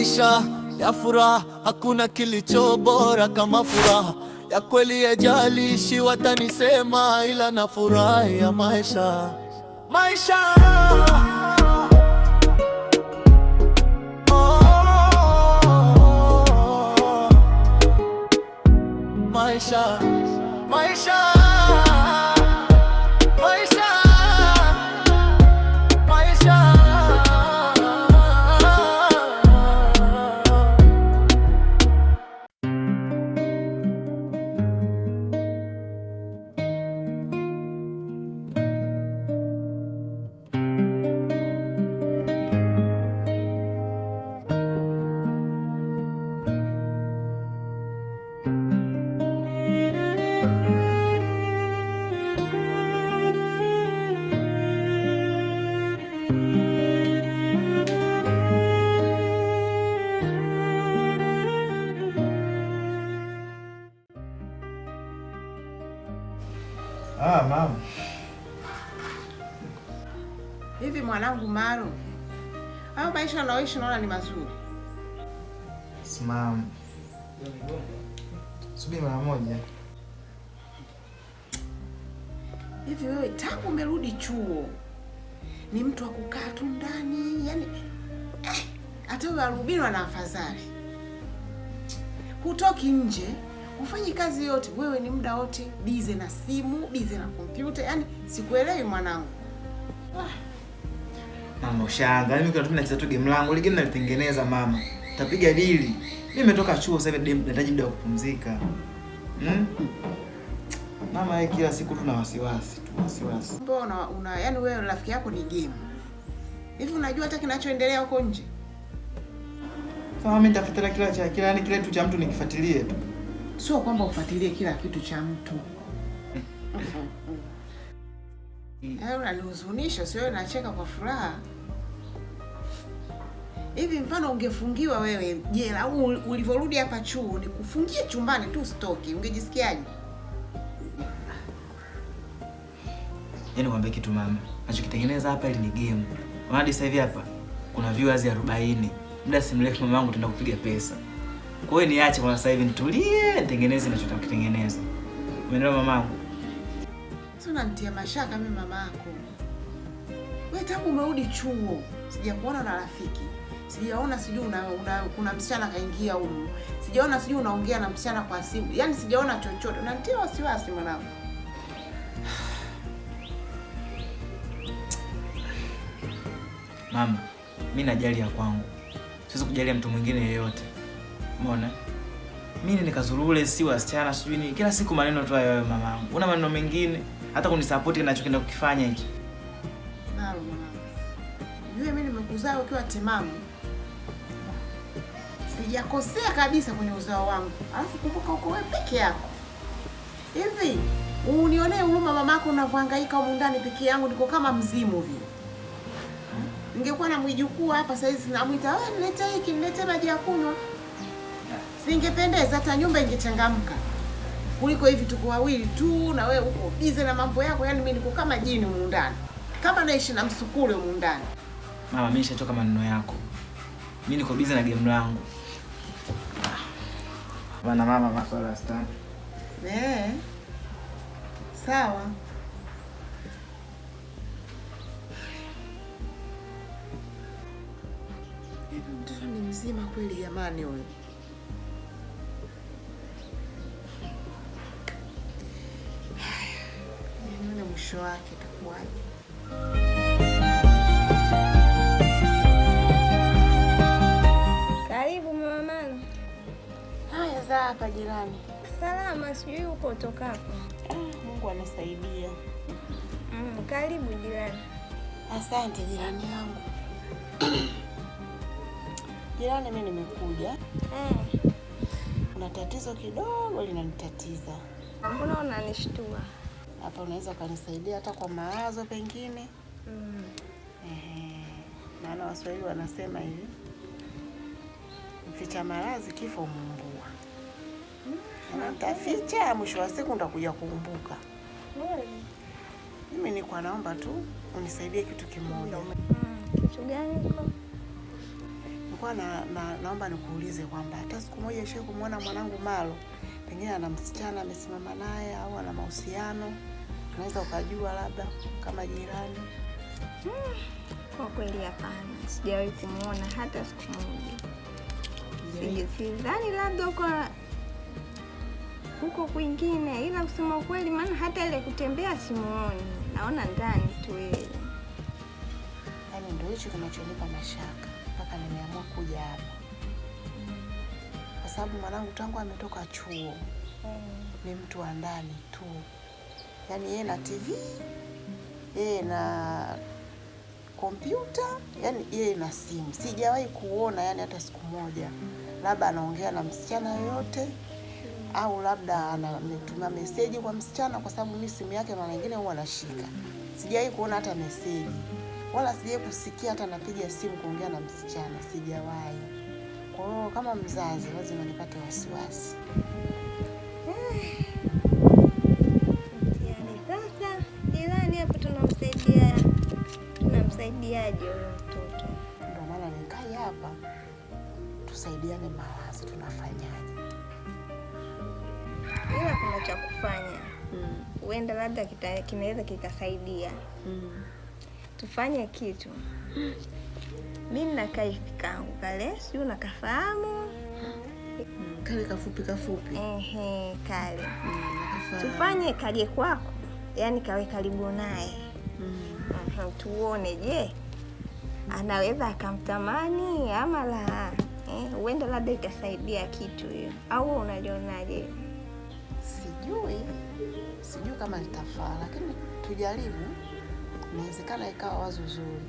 maisha ya furaha, hakuna kilicho bora kama furaha ya kweli. Haijalishi watanisema, ila na furaha ya maisha. Maisha maisha, maisha, maisha, maisha. Mama. Hivi mwanangu Maro, hao maisha unaoishi naona ni mazuri? Mama. Subiri mara moja. Hivi wewe tangu umerudi chuo ni mtu wa kukaa tu ndani, yani hata wewe arubinwa na afadhali. Hutoki nje, hufanyi kazi yote, wewe ni muda wote bize na simu, bize na kompyuta, yani sikuelewi mwanangu. Mama ushanga, mimi kuna nacheza tu game langu, ile game nalitengeneza mama. Tapiga dili. Mimi nimetoka chuo sasa hivi nahitaji muda wa kupumzika. Mama yeye kila siku tuna wasiwasi tu, wasiwasi. Mbona yani wewe rafiki yako ni game. Hivi unajua hata kinachoendelea huko nje? Sasa mimi nitafuatilia kila kitu cha mtu nikifuatilie tu. Sio kwamba ufuatilie kila kitu cha mtu. Unanihuzunisha, sio nacheka kwa furaha. Hivi mfano ungefungiwa wewe jela au ulivyorudi hapa chuo nikufungie chumbani tu stoki, ungejisikiaje? Yaani kwambie kitu mama, nachokitengeneza hapa ili ni game. Hadi sasa hivi hapa kuna viewers 40. Muda si mrefu mama wangu tutaenda kupiga pesa. Kwa hiyo niache kwa sasa hivi nitulie, nitengeneze ninachotaka kutengeneza. Umeelewa mamangu? Sio unanitia mashaka mimi mama yako. Wewe tangu umerudi chuo, sijakuona na rafiki. Sijaona sijui kuna msichana kaingia huko. Sijaona sijui unaongea na msichana kwa simu. Yaani sijaona chochote. Unanitia wasiwasi mwanangu. Mama, mimi najali ya kwangu. Siwezi kujalia mtu mwingine yeyote. Umeona? Mimi nikazurule si wasichana sijui ni kila siku maneno tu hayo mamangu. Una maneno mengine hata kunisupport ninachokenda kukifanya hiki. Nalo mwanangu. Yule mimi nimekuzaa ukiwa timamu. Sijakosea kabisa kwenye uzao wangu. Alafu kumbuka uko wewe peke yako. Hivi unionee huruma mamako unavyohangaika huko ndani peke yangu, niko kama mzimu vile. Ningekuwa na mwijukuu hapa sasa hivi namuita, "Wewe niletee hiki, niletee maji ya kunywa." Singependeza, hata nyumba ingechangamka. Kuliko hivi tuko wawili tu na wewe uko bize na mambo yako, yani mimi niko kama jini huko ndani. Kama naishi na msukule huko ndani. Mama, mimi nishachoka maneno yako. Mimi niko bize na game langu. Bwana mama maswala stani. Sawa. Mtoto ni mzima kweli jamani huyo. Nione mwisho wake itakuwaje. Karibu mama Maro. Haya za hapa jirani. Salama, sijui uko utokako. Mungu anasaidia. Karibu jirani. Asante jirani yangu. Jirani, mimi nimekuja. Kuna tatizo kidogo linanitatiza. Mbona unanishtua? Hapa unaweza ukanisaidia hata kwa mawazo pengine? Maana Waswahili wanasema hivi, mficha maradhi kifo mumbua. Nitaficha, mwisho wa siku nitakuja kukumbuka. Mimi nilikuwa naomba tu unisaidie kitu kimoja. Kitu gani? nilikuwa naomba nikuulize kwamba hata siku moja ushawahi kumwona mwanangu Malo, pengine ana msichana amesimama naye au ana mahusiano, unaweza ukajua labda kama jirani? Kwa kweli hapana, sijawahi kumuona hata siku moja. Sidhani labda huko kwingine, ila kusema ukweli, maana hata ile kutembea simuoni, naona ndani tu yeye. Yaani ndio hicho kinachonipa mashaka mpaka nimeamua kuja hapa. Kwa sababu mwanangu tangu ametoka chuo ni mtu wa ndani tu. Yaani yeye na TV, yeye na kompyuta, yaani yeye na simu. Sijawahi kuona yani hata siku moja labda anaongea na msichana yoyote au labda ametuma message kwa msichana, kwa sababu mimi simu yake mara nyingine huwa nashika. Sijawahi kuona hata message. Wala sijawahi kusikia hata napiga simu kuongea na msichana, sijawahi. Kwa hiyo kama mzazi lazima nipate wasiwasi. Yaani sasa jirani hapo tunamsaidiaje huyo mtoto? Ndio maana nikai hapa tusaidiane mawazo, tunafanyaje? Ila kuna cha kufanya. Huenda labda kinaweza kikasaidia. Tufanye kitu. Mimi nakaa hivi kangu kale, sio unakafahamu? Kale kafupi. Kale. Tufanye kaje kwako. Yaani kawe karibu naye. Tuone je, anaweza akamtamani ama la. Huenda labda itasaidia kitu hiyo. Au unalionaje? Sijui kama litafaa, lakini tujaribu. Inawezekana ikawa wazo zuri.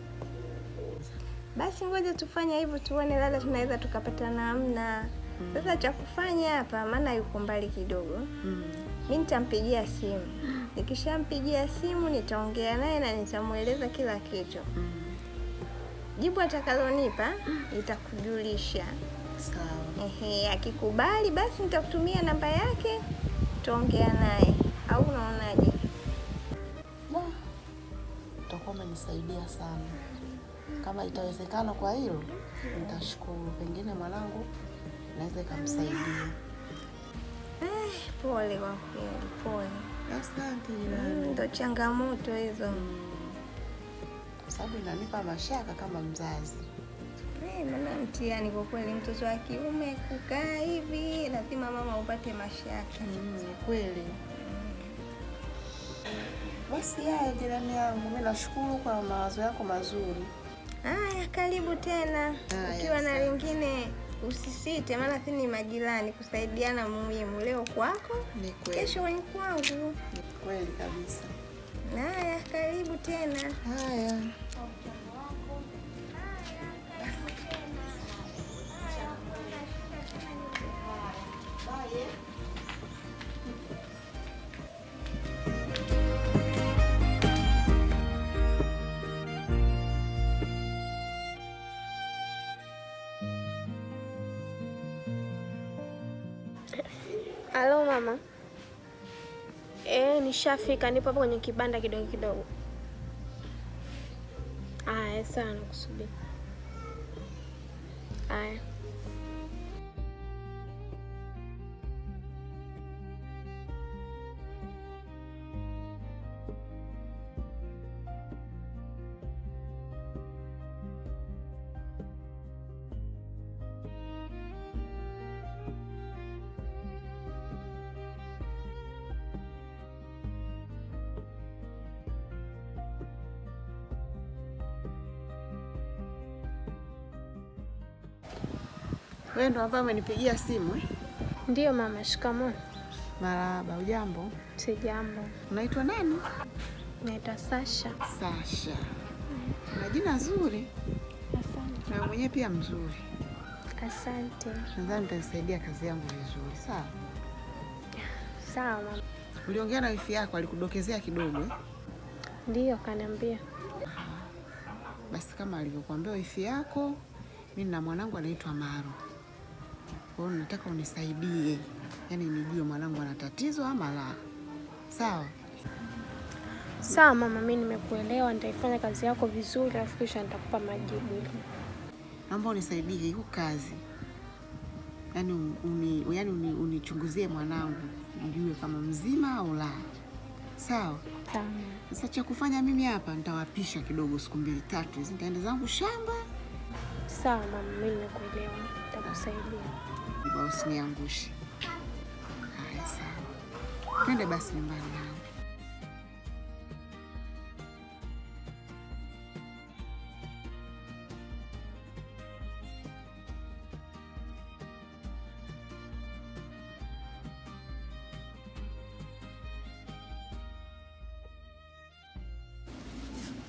Basi ngoja tufanye hivyo, tuone labda tunaweza tukapata namna. Sasa cha kufanya hapa, maana yuko mbali kidogo. Mimi nitampigia simu. Nikishampigia simu nitaongea naye na nitamueleza kila kitu. Jibu atakalonipa nitakujulisha. Sawa. Akikubali basi nitakutumia namba yake, tuongea naye. Au unaonaje? Utakuwa umenisaidia sana. Kama itawezekana kwa hilo, nitashukuru. Pengine mwanangu naweza kumsaidia. Pole kwa kweli, pole. Asante jirani. Ndio changamoto hizo. Sababu inanipa mashaka kama mzazi. Maana mtihani kwa kweli, mtoto wa kiume kukaa hivi lazima mama upate mashaka. Kweli. Basi haya jirani yangu, mimi nashukuru kwa mawazo yako mazuri. Haya, karibu tena. Ukiwa na lingine usisite, maana sisi ni majirani, kusaidiana muhimu. Leo kwako, kesho ni kwangu. Ni kweli kabisa. Haya, karibu tena. Haya. Halo mama. Nishafika, nipo hapo kwenye kibanda kidogo. Aya, sana kusubiri. Aya. Wewe ndo ambaye umenipigia simu? Ndiyo mama, shikamoo. Marahaba, ujambo? Sijambo. Unaitwa nani? Naitwa Sasha. Sasha. Na jina zuri. Asante. Na mwenyewe pia mzuri. Asante. Nadhani nitasaidia kazi yangu vizuri, sawa? Sawa mama. Uliongea na wifi yako, alikudokezea kidogo? Ndiyo, kaniambia. Basi kama alivyokuambia wifi yako, mimi na mwanangu anaitwa Maro. Kwa hiyo nataka unisaidie. Yaani nijue mwanangu ana tatizo ama la. Sawa? Sawa mama, mimi nimekuelewa, nitaifanya kazi yako vizuri, alafu kisha nitakupa majibu. naomba unisaidie hiyo kazi. Yaani unichunguzie mwanangu nijue kama mzima au la. Sawa? Sawa. Sasa cha kufanya mimi hapa nitawapisha kidogo siku 2-3 hizi, nitaenda zangu shamba. Sawa mama, mimi nimekuelewa. Nitakusaidia. Usiniangushe. Haya sawa. Twende basi nyumbani.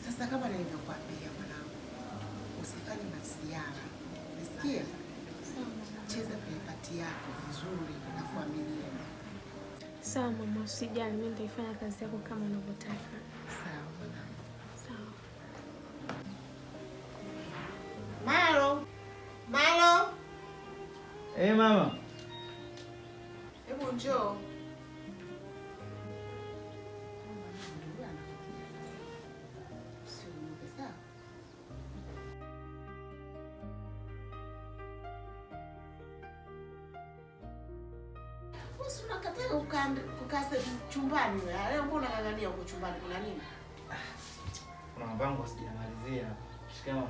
Sasa kama nilivyokuambia mwanangu, usifanye masiara. Unasikia? Cheza kwenye pati yako vizuri na kuaminia. Sawa mama, usijali, mimi nitaifanya kazi yako kama unavyotaka. Sawa mwanangu. Sawa. Malo. Mama. Hebu njoo. Unakataa kukaa chumbani wewe. Leo mbona unang'ang'ania huko chumbani? Kuna nini? Kuna mpango sijamalizia. Shikamoo.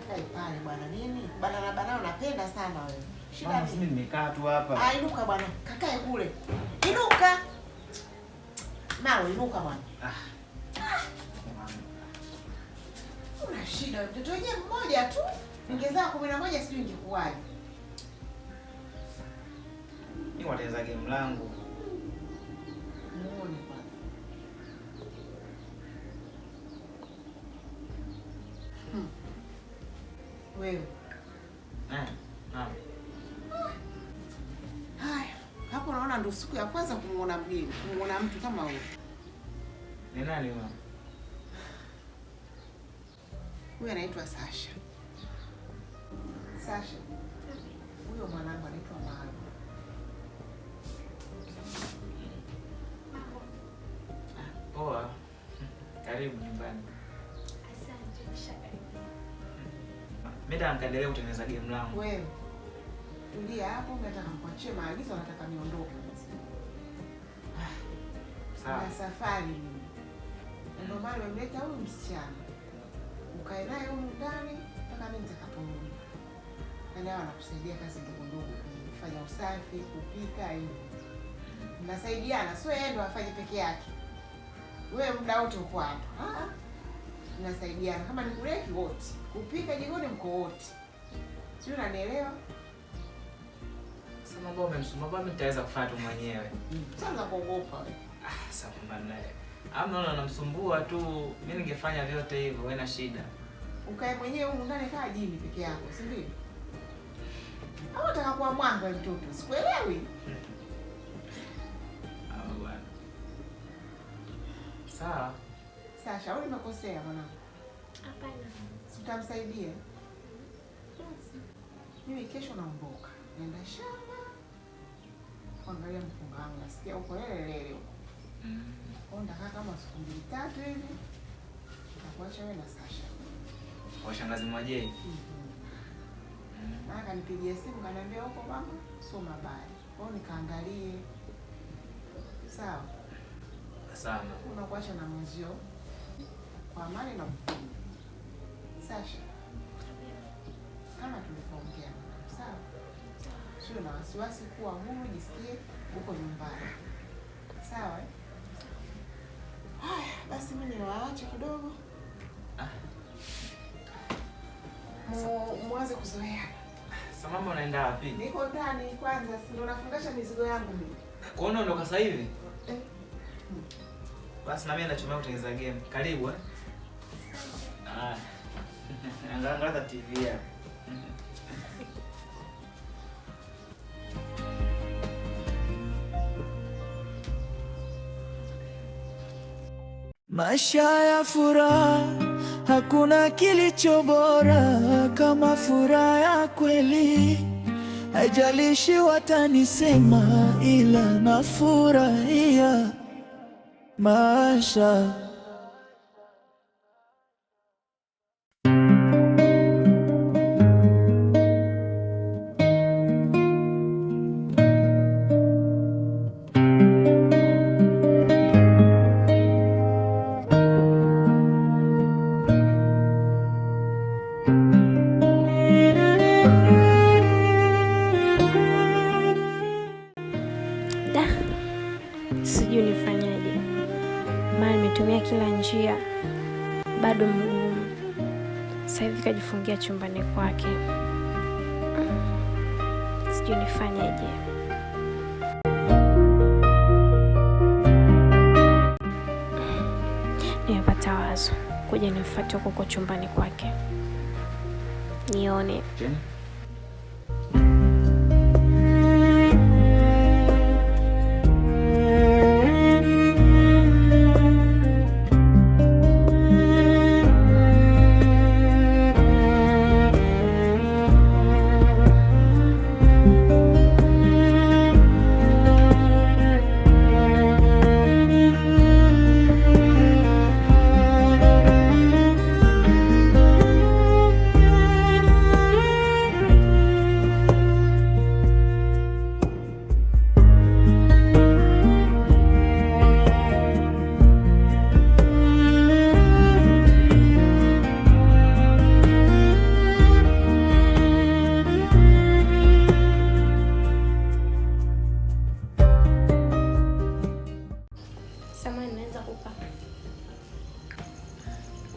Kai pale bwana nini? Bana unapenda sana wewe. Shida ni mimi nimekaa tu hapa. Inuka bwana. Kakae kule. Inuka. Nao inuka bwana. Una shida wewe. Mtoto wenyewe mmoja tu. Ningezaa 11 sijui ingekuwaje. Ni wateza game langu. Muone bwana. Wewe. Naam. Haya, hapo naona ndo siku ya kwanza kumuona mgeni, kumuona mtu kama huyo. Ni nani mama? Huyu anaitwa Sasha. Sasha. Huyo mwanangu anaitwa Malo. Poa. Karibu nyumbani. Asante, shakari. Mimi nitaendelea kutengeneza game langu. Wewe. Tulia hapo, nataka nikuachie maagizo, nataka niondoke. Sawa. Na safari mimi. Ndio maana nimemleta huyu msichana. Ukae naye huko ndani mpaka mimi nitakaporudi. Na anakusaidia kazi ndogo ndogo, kufanya usafi, kupika hivi. Mnasaidiana, sio yeye ndo afanye peke yake. Wewe muda wote uko hapa. Mnasaidiana kama ni kuleki wote. Kupika jikoni mko wote. Sio, unanielewa? Sasa mambo umemsuma baba, nitaweza kufanya tu mwenyewe. Sasa kuogopa wewe. Sasa mbona naona unamsumbua tu, mimi ningefanya vyote hivyo, wewe na shida. Ukae mwenyewe huko ndani kaa jini peke yako, si ndio? Au unataka kuwa mwanga mtoto? Sikuelewi. Bwana. Sawa. Sasha, wewe umekosea mwanangu. Hapana. Sitamsaidia. Basi. Mimi kesho naondoka. Nenda shamba. Kuangalia mpunga wangu. Nasikia uko lele huko. Onda kama siku 2-3 hivi. Nitakuacha wewe na Sasha. Kwa shangazi Mwajei. Akanipigia simu kaniambia huko mama sio mabaya. Kwa hiyo nikaangalie. Sawa. Sana. Unakuacha na mwenzio kwa amani na upendo. Sasha. Kama tulivyoongea. Sawa. Sio na wasiwasi, kuwa huru, jisikie uko nyumbani. Sawa? Haya, basi mimi niwaache kidogo. Mwanze kuzoea. Sasa mama unaenda wapi? Niko ndani kwanza, ndio nafungasha mizigo yangu mimi. Kuona ndo sasa hivi? Basi na mimi nachomea kutengeneza game. Karibu Angalia TV ya. Maisha ya furaha, hakuna kilicho bora kama furaha ya kweli. Haijalishi watanisema, ila nafurahia. maisha. Sijui nifanyaje, maana nimetumia kila njia, bado mgumu. Sasa hivi kajifungia chumbani kwake, sijui nifanyaje. Nimepata wazo, kuja nimfuate huko chumbani kwake nione.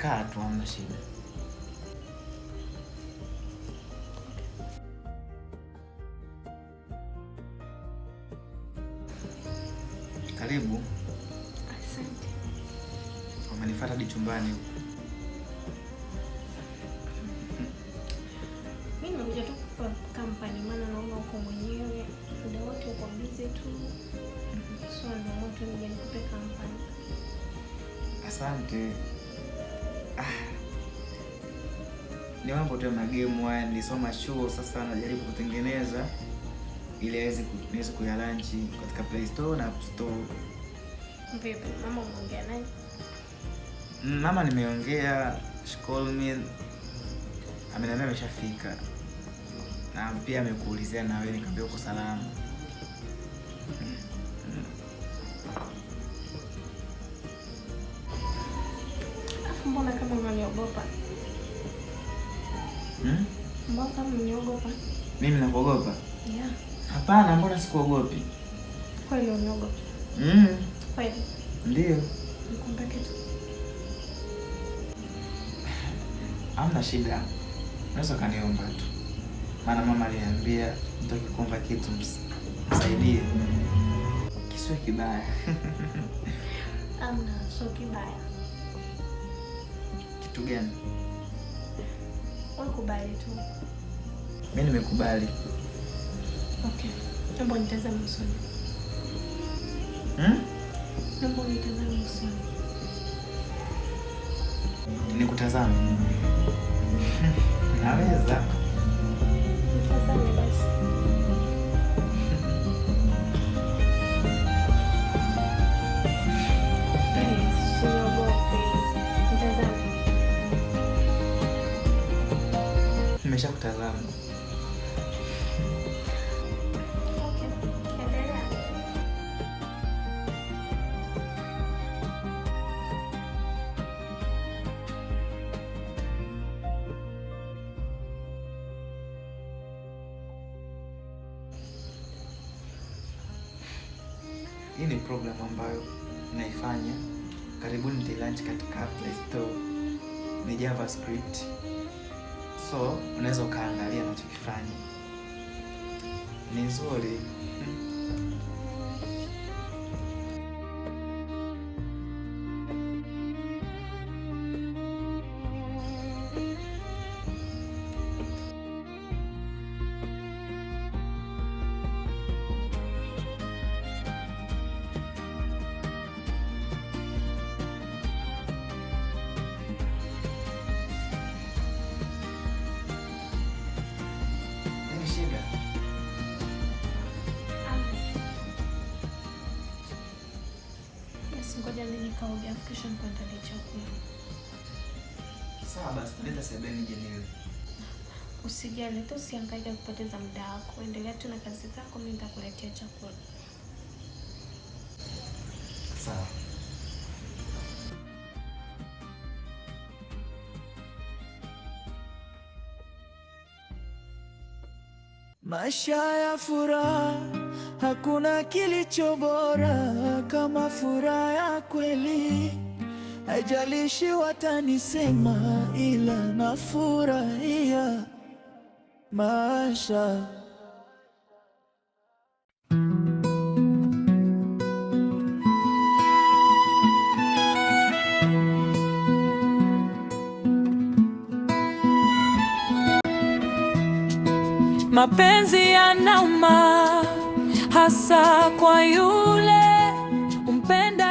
Kaa tu, hamna shida. Karibu. Asante. Umenifuata hadi chumbani huko. Mimi nimekuja tu kwa kampani, maana naona uko mwenyewe muda wote uko busy tu. So naomba tu nije nikupe kampani. Asante. Ni mambo tu ya magemu haya, nilisoma chuo, sasa najaribu kutengeneza ili niweze kuyalanchi katika Play Store na App Store. Vipi, mama umeongea naye? Mama nimeongea, she called me. Ameniambia ameshafika. Na pia amekuulizia na wewe, nikamwambia uko salama. Mbona kama unaniogopa? Mbona kama unaniogopa? Mimi nakuogopa? Yeah. Hapana, mbona sikuogopi? Kweli uniogopa? Kweli? Ndio. Nikumbe kitu. Hamna shida. Unaweza kaniomba tu. Maana mama aliniambia nitakuomba kitu msaidie. Kisiwe kibaya. Hamna, sio kibaya. Kitu gani? Ukubali tu. Mimi nimekubali. Okay. Naomba nitazame usoni. Naomba nitazame usoni. Nikutazame. Naweza. Nitazame basi. Nimeshakutazama. Hii ni program ambayo naifanya. Karibuni nitailaunch katika Play Store. Ni JavaScript. So, unaweza ukaangalia nachokifanya. Ni nzuri. alafu kisha nikuandalie chakula. Sawa basi, nenda sebeni jenyewe. Usijali, tu usihangaike kupoteza muda wako. Endelea tu na kazi zako, mimi nitakuletea chakula. Sawa. Maisha ya furaha, hakuna kilicho bora kama furaha ya kweli. Haijalishi watanisema, ila nafurahia maisha. Mapenzi yanauma, hasa kwa yule umpenda